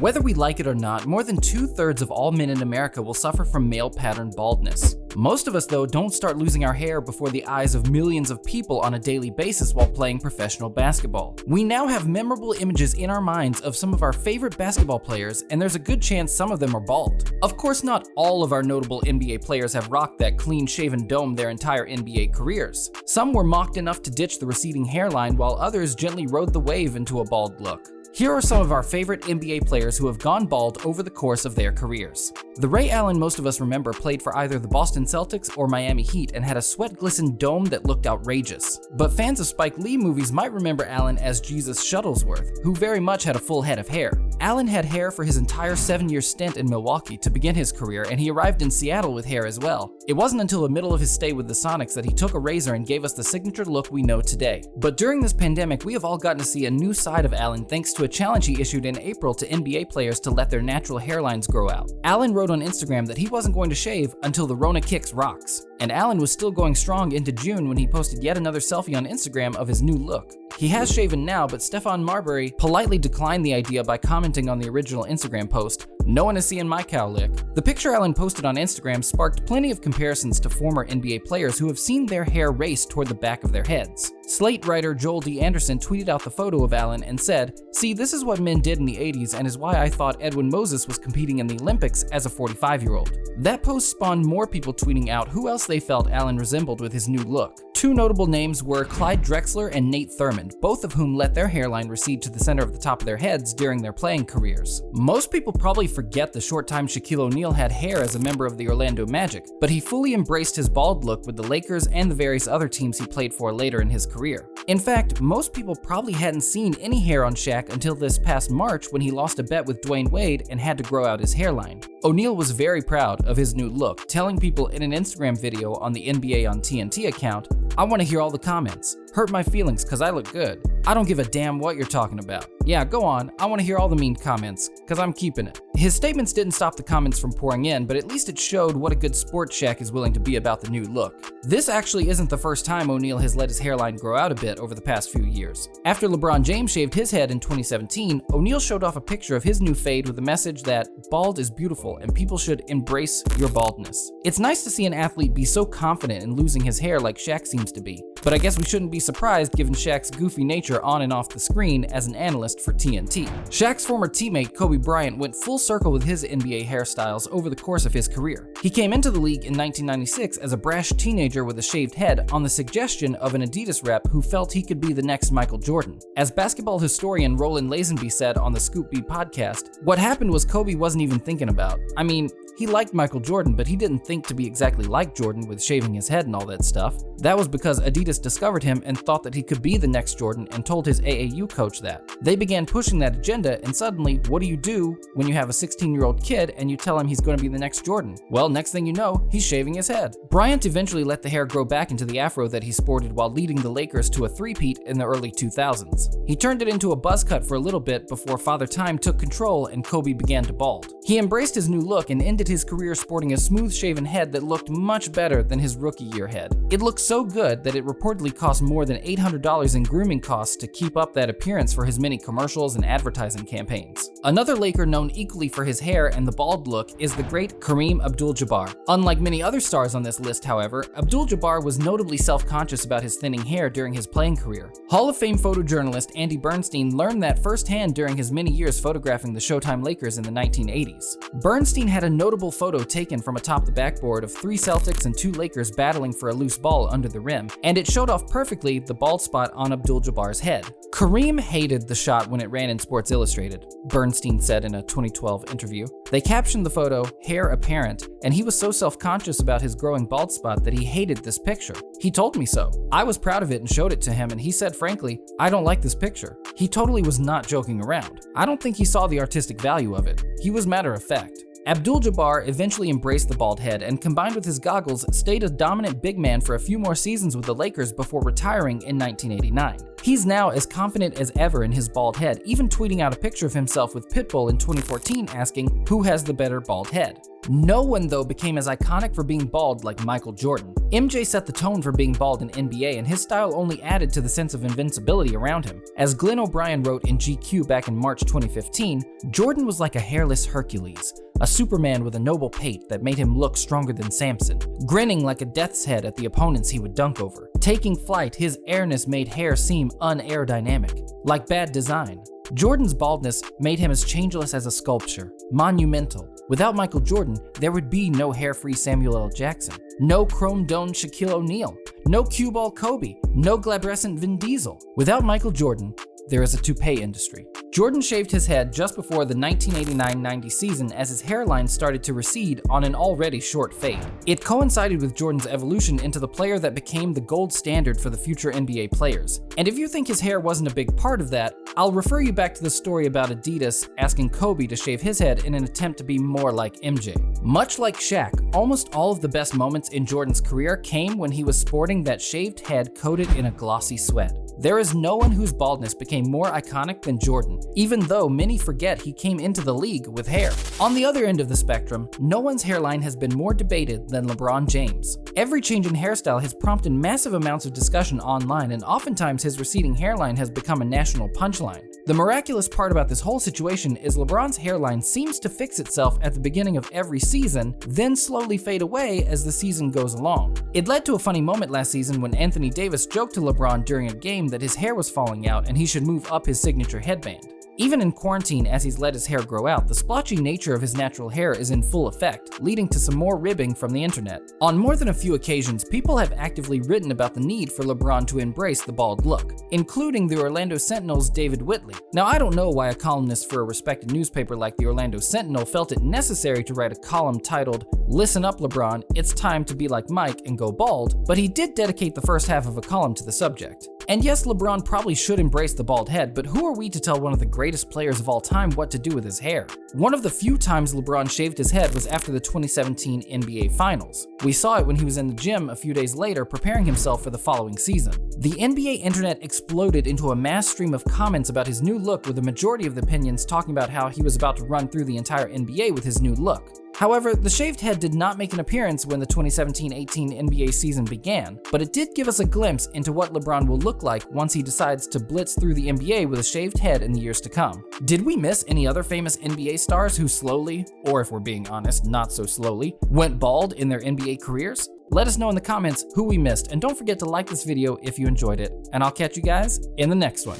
Whether we like it or not, more than 2/3 of all men in America will suffer from male pattern baldness. Most of us, though, don't start losing our hair before the eyes of millions of people on a daily basis while playing professional basketball. We now have memorable images in our minds of some of our favorite basketball players, and there's a good chance some of them are bald. Of course, not all of our notable NBA players have rocked that clean-shaven dome their entire NBA careers. Some were mocked enough to ditch the receding hairline, while others gently rode the wave into a bald look. Here are some of our favorite NBA players who have gone bald over the course of their careers. The Ray Allen most of us remember played for either the Boston Celtics or Miami Heat and had a sweat-glistened dome that looked outrageous. But fans of Spike Lee movies might remember Allen as Jesus Shuttlesworth, who very much had a full head of hair. Allen had hair for his entire 7-year stint in Milwaukee to begin his career, and he arrived in Seattle with hair as well. It wasn't until the middle of his stay with the Sonics that he took a razor and gave us the signature look we know today. But during this pandemic, we have all gotten to see a new side of Allen thanks to a challenge he issued in April to NBA players to let their natural hairlines grow out. Allen wrote on Instagram that he wasn't going to shave until the Rona kicks rocks. And Allen was still going strong into June when he posted yet another selfie on Instagram of his new look. He has shaven now, but Stephon Marbury politely declined the idea by commenting on the original Instagram post, "No one is seeing my cowlick." The picture Allen posted on Instagram sparked plenty of comparisons to former NBA players who have seen their hair raced toward the back of their heads. Slate writer Joel D. Anderson tweeted out the photo of Allen and said, "See, this is what men did in the 80s and is why I thought Edwin Moses was competing in the Olympics as a 45-year-old. That post spawned more people tweeting out who else they felt Allen resembled with his new look. Two notable names were Clyde Drexler and Nate Thurmond, both of whom let their hairline recede to the center of the top of their heads during their playing careers. Most people probably forget the short time Shaquille O'Neal had hair as a member of the Orlando Magic, but he fully embraced his bald look with the Lakers and the various other teams he played for later in his career. In fact, most people probably hadn't seen any hair on Shaq until this past March when he lost a bet with Dwayne Wade and had to grow out his hairline. O'Neal was very proud of his new look, telling people in an Instagram video on the NBA on TNT account, "I want to hear all the comments. Hurt my feelings cause I look good. I don't give a damn what you're talking about. Yeah, go on, I want to hear all the mean comments, cause I'm keeping it." His statements didn't stop the comments from pouring in, but at least it showed what a good sport Shaq is willing to be about the new look. This actually isn't the first time O'Neal has let his hairline grow out a bit over the past few years. After LeBron James shaved his head in 2017, O'Neal showed off a picture of his new fade with a message that bald is beautiful and people should embrace your baldness. It's nice to see an athlete be so confident in losing his hair like Shaq seems to be, but I guess we shouldn't be surprised given Shaq's goofy nature on and off the screen as an analyst for TNT. Shaq's former teammate Kobe Bryant went full circle with his NBA hairstyles over the course of his career. He came into the league in 1996 as a brash teenager with a shaved head on the suggestion of an Adidas rep who felt he could be the next Michael Jordan. As basketball historian Roland Lazenby said on the Scoop B podcast, what happened was Kobe wasn't even thinking about. I mean, he liked Michael Jordan, but he didn't think to be exactly like Jordan with shaving his head and all that stuff. That was because Adidas discovered him and thought that he could be the next Jordan and told his AAU coach that. They began pushing that agenda, and suddenly, what do you do when you have a 16-year-old kid and you tell him he's going to be the next Jordan? Well, next thing you know, he's shaving his head. Bryant eventually let the hair grow back into the afro that he sported while leading the Lakers to a three-peat in the early 2000s. He turned it into a buzz cut for a little bit before Father Time took control and Kobe began to bald. He embraced his new look and ended his career sporting a smooth-shaven head that looked much better than his rookie year head. It looked so good that it reportedly cost more than $800 in grooming costs to keep up that appearance for his many commercials and advertising campaigns. Another Laker known equally for his hair and the bald look is the great Kareem Abdul-Jabbar. Unlike many other stars on this list, however, Abdul-Jabbar was notably self-conscious about his thinning hair during his playing career. Hall of Fame photojournalist Andy Bernstein learned that firsthand during his many years photographing the Showtime Lakers in the 1980s. Bernstein had a notable photo taken from atop the backboard of 3 Celtics and 2 Lakers battling for a loose ball under the rim, and it showed off perfectly the bald spot on Abdul-Jabbar's head. Kareem hated the shot when it ran in Sports Illustrated, Bernstein said in a 2012 interview. They captioned the photo, "Hair Apparent," and he was so self-conscious about his growing bald spot that he hated this picture. He told me so. I was proud of it and showed it to him, and he said frankly, "I don't like this picture." He totally was not joking around. I don't think he saw the artistic value of it. He was matter of fact. Abdul-Jabbar eventually embraced the bald head and, combined with his goggles, stayed a dominant big man for a few more seasons with the Lakers before retiring in 1989. He's now as confident as ever in his bald head, even tweeting out a picture of himself with Pitbull in 2014 asking, "Who has the better bald head?" No one, though, became as iconic for being bald like Michael Jordan. MJ set the tone for being bald in NBA, and his style only added to the sense of invincibility around him. As Glenn O'Brien wrote in GQ back in March 2015, Jordan was like a hairless Hercules, a Superman with a noble pate that made him look stronger than Samson, grinning like a death's head at the opponents he would dunk over. Taking flight, his airness made hair seem un-aerodynamic, like bad design. Jordan's baldness made him as changeless as a sculpture, monumental. Without Michael Jordan, there would be no hair-free Samuel L. Jackson, no chrome-domed Shaquille O'Neal, no cue ball Kobe, no glabrescent Vin Diesel. Without Michael Jordan, there is a toupee industry. Jordan shaved his head just before the 1989-90 season as his hairline started to recede on an already short fade. It coincided with Jordan's evolution into the player that became the gold standard for the future NBA players. And if you think his hair wasn't a big part of that, I'll refer you back to the story about Adidas asking Kobe to shave his head in an attempt to be more like MJ. Much like Shaq, almost all of the best moments in Jordan's career came when he was sporting that shaved head coated in a glossy sweat. There is no one whose baldness became more iconic than Jordan, even though many forget he came into the league with hair. On the other end of the spectrum, no one's hairline has been more debated than LeBron James. Every change in hairstyle has prompted massive amounts of discussion online, and oftentimes his receding hairline has become a national punchline. The miraculous part about this whole situation is LeBron's hairline seems to fix itself at the beginning of every season, then slowly fade away as the season goes along. It led to a funny moment last season when Anthony Davis joked to LeBron during a game that his hair was falling out and he should move up his signature headband. Even in quarantine, as he's let his hair grow out, the splotchy nature of his natural hair is in full effect, leading to some more ribbing from the internet. On more than a few occasions, people have actively written about the need for LeBron to embrace the bald look, including the Orlando Sentinel's David Whitley. Now, I don't know why a columnist for a respected newspaper like the Orlando Sentinel felt it necessary to write a column titled, "Listen up, LeBron, it's time to be like Mike and go bald," but he did dedicate the first half of a column to the subject. And yes, LeBron probably should embrace the bald head, but who are we to tell one of the greatest players of all time what to do with his hair? One of the few times LeBron shaved his head was after the 2017 NBA Finals. We saw it when he was in the gym a few days later preparing himself for the following season. The NBA internet exploded into a mass stream of comments about his new look, with the majority of the opinions talking about how he was about to run through the entire NBA with his new look. However, the shaved head did not make an appearance when the 2017-18 NBA season began, but it did give us a glimpse into what LeBron will look like once he decides to blitz through the NBA with a shaved head in the years to come. Did we miss any other famous NBA stars who slowly, or if we're being honest, not so slowly, went bald in their NBA careers? Let us know in the comments who we missed, and don't forget to like this video if you enjoyed it, and I'll catch you guys in the next one.